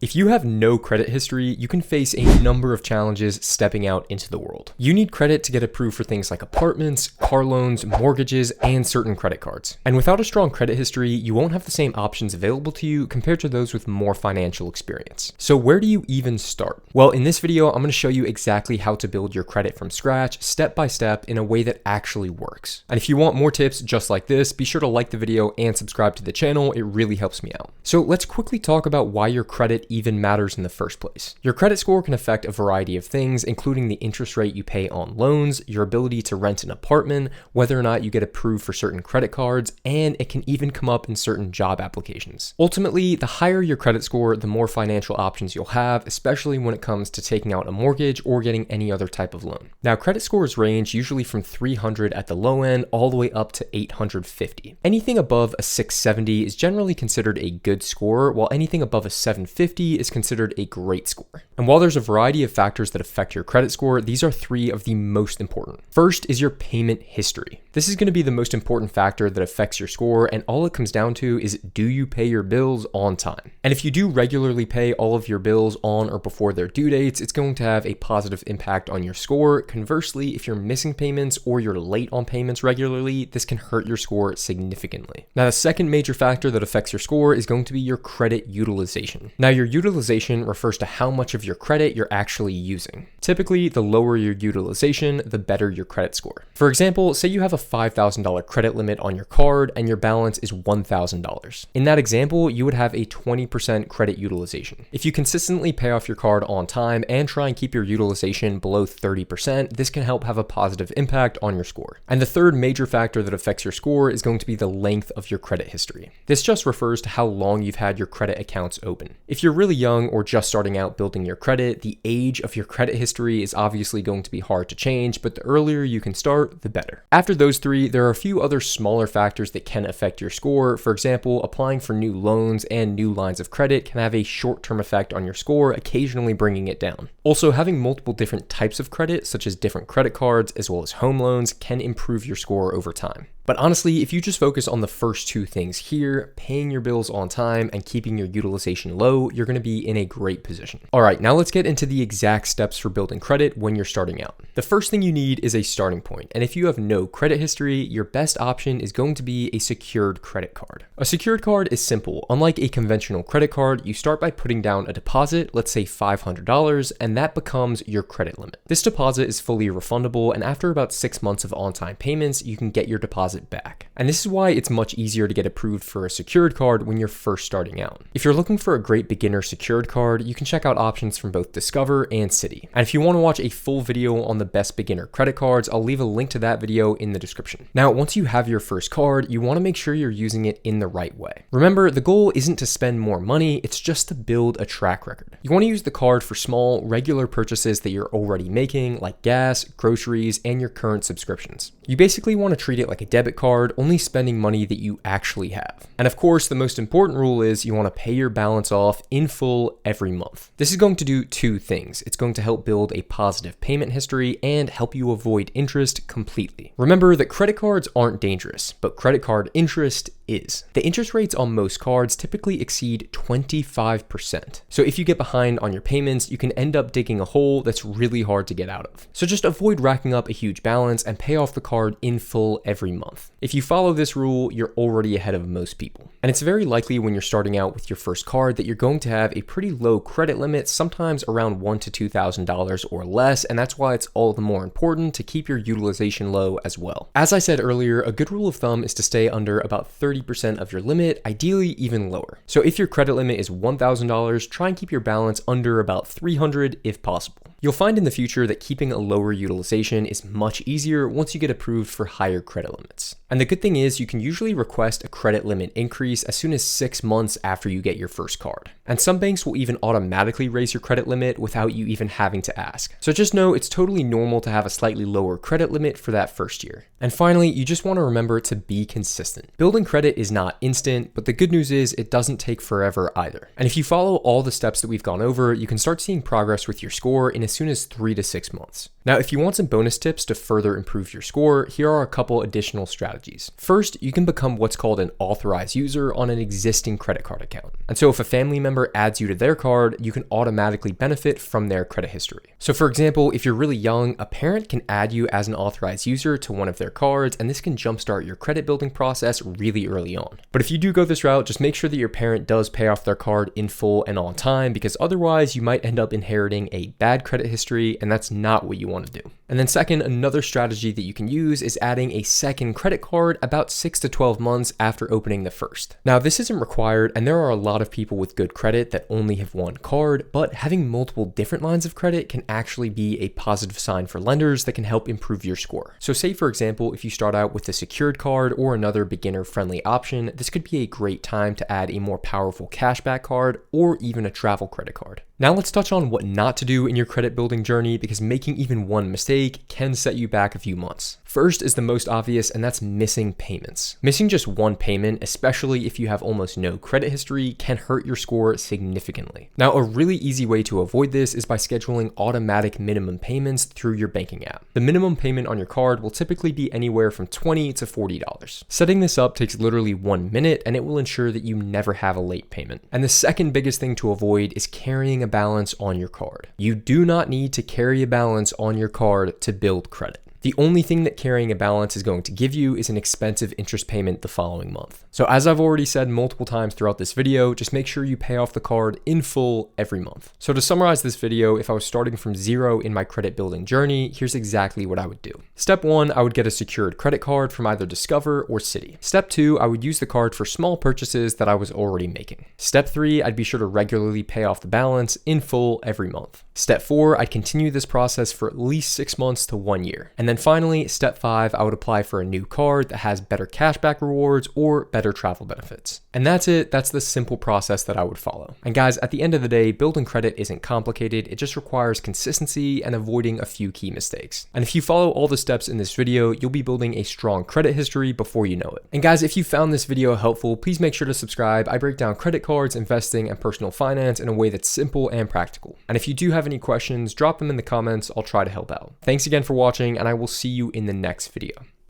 If you have no credit history, you can face a number of challenges stepping out into the world. You need credit to get approved for things like apartments, car loans, mortgages, and certain credit cards. And without a strong credit history, you won't have the same options available to you compared to those with more financial experience. So where do you even start? Well, in this video, I'm going to show you exactly how to build your credit from scratch, step by step, in a way that actually works. And if you want more tips just like this, be sure to like the video and subscribe to the channel. It really helps me out. So let's quickly talk about why your credit even matters in the first place. Your credit score can affect a variety of things, including the interest rate you pay on loans, your ability to rent an apartment, whether or not you get approved for certain credit cards, and it can even come up in certain job applications. Ultimately, the higher your credit score, the more financial options you'll have, especially when it comes to taking out a mortgage or getting any other type of loan. Now, credit scores range usually from 300 at the low end all the way up to 850. Anything above a 670 is generally considered a good score, while anything above a 750 is considered a great score. And while there's a variety of factors that affect your credit score, these are three of the most important. First is your payment history. This is going to be the most important factor that affects your score, and all it comes down to is, do you pay your bills on time? And if you do regularly pay all of your bills on or before their due dates, it's going to have a positive impact on your score. Conversely, if you're missing payments or you're late on payments regularly, this can hurt your score significantly. Now, the second major factor that affects your score is going to be your credit utilization. Now, your utilization refers to how much of your credit you're actually using. Typically, the lower your utilization, the better your credit score. For example, say you have a $5,000 credit limit on your card and your balance is $1,000. In that example, you would have a 20% credit utilization. If you consistently pay off your card on time and try and keep your utilization below 30%, this can help have a positive impact on your score. And the third major factor that affects your score is going to be the length of your credit history. This just refers to how long you've had your credit accounts open. If you're really young or just starting out building your credit, the age of your credit history is obviously going to be hard to change, but the earlier you can start, the better. After those three, there are a few other smaller factors that can affect your score. For example, applying for new loans and new lines of credit can have a short-term effect on your score, occasionally bringing it down. Also, having multiple different types of credit, such as different credit cards as well as home loans, can improve your score over time. But honestly, if you just focus on the first two things here, paying your bills on time and keeping your utilization low, you're going to be in a great position. All right, now let's get into the exact steps for building credit when you're starting out. The first thing you need is a starting point, and if you have no credit history, your best option is going to be a secured credit card. A secured card is simple. Unlike a conventional credit card, you start by putting down a deposit, let's say $500, and that becomes your credit limit. This deposit is fully refundable, and after about 6 months of on-time payments, you can get your deposit back. And this is why it's much easier to get approved for a secured card when you're first starting out. If you're looking for a great beginner secured card, you can check out options from both Discover and Citi. And if you want to watch a full video on the best beginner credit cards, I'll leave a link to that video in the description. Now, once you have your first card, you want to make sure you're using it in the right way. Remember, the goal isn't to spend more money, it's just to build a track record. You want to use the card for small, regular purchases that you're already making, like gas, groceries, and your current subscriptions. You basically want to treat it like a debit card, only spending money that you actually have. And of course, the most important rule is you want to pay your balance off in full every month. This is going to do two things. It's going to help build a positive payment history and help you avoid interest completely. Remember that credit cards aren't dangerous, but credit card interest is. The interest rates on most cards typically exceed 25%. So if you get behind on your payments, you can end up digging a hole that's really hard to get out of. So just avoid racking up a huge balance and pay off the card in full every month. If you follow this rule, you're already ahead of most people. And it's very likely when you're starting out with your first card that you're going to have a pretty low credit limit, sometimes around $1,000 to $2,000 or less, and that's why it's all the more important to keep your utilization low as well. As I said earlier, a good rule of thumb is to stay under about 30% of your limit, ideally even lower. So if your credit limit is $1,000, try and keep your balance under about $300 if possible. You'll find in the future that keeping a lower utilization is much easier once you get approved for higher credit limits. And the good thing is you can usually request a credit limit increase as soon as 6 months after you get your first card. And some banks will even automatically raise your credit limit without you even having to ask. So just know it's totally normal to have a slightly lower credit limit for that first year. And finally, you just want to remember to be consistent. Building credit is not instant, but the good news is it doesn't take forever either. And if you follow all the steps that we've gone over, you can start seeing progress with your score in as soon as 3 to 6 months. Now, if you want some bonus tips to further improve your score, here are a couple additional strategies. strategies. First, you can become what's called an authorized user on an existing credit card account. And so if a family member adds you to their card, you can automatically benefit from their credit history. So for example, if you're really young, a parent can add you as an authorized user to one of their cards, and this can jumpstart your credit building process really early on. But if you do go this route, just make sure that your parent does pay off their card in full and on time, because otherwise you might end up inheriting a bad credit history, and that's not what you want to do. And then second, another strategy that you can use is adding a second credit card about 6 to 12 months after opening the first. Now, this isn't required, and there are a lot of people with good credit that only have one card, but having multiple different lines of credit can actually be a positive sign for lenders that can help improve your score. So say, for example, if you start out with a secured card or another beginner-friendly option, this could be a great time to add a more powerful cashback card or even a travel credit card. Now let's touch on what not to do in your credit building journey, because making even one mistake can set you back a few months. First is the most obvious, and that's missing payments. Missing just one payment, especially if you have almost no credit history, can hurt your score significantly. Now, a really easy way to avoid this is by scheduling automatic minimum payments through your banking app. The minimum payment on your card will typically be anywhere from $20 to $40. Setting this up takes literally 1 minute, and it will ensure that you never have a late payment. And the second biggest thing to avoid is carrying a balance on your card. You do not need to carry a balance on your card to build credit. The only thing that carrying a balance is going to give you is an expensive interest payment the following month. So as I've already said multiple times throughout this video, just make sure you pay off the card in full every month. So to summarize this video, if I was starting from zero in my credit building journey, here's exactly what I would do. Step 1, I would get a secured credit card from either Discover or Citi. Step 2, I would use the card for small purchases that I was already making. Step 3, I'd be sure to regularly pay off the balance in full every month. Step 4, I'd continue this process for at least 6 months to 1 year. And then finally, step 5, I would apply for a new card that has better cashback rewards or better travel benefits. And that's it. That's the simple process that I would follow. And guys, at the end of the day, building credit isn't complicated. It just requires consistency and avoiding a few key mistakes. And if you follow all the steps in this video, you'll be building a strong credit history before you know it. And guys, if you found this video helpful, please make sure to subscribe. I break down credit cards, investing, and personal finance in a way that's simple and practical. And if you do have any questions, drop them in the comments. I'll try to help out. Thanks again for watching, and I will see you in the next video.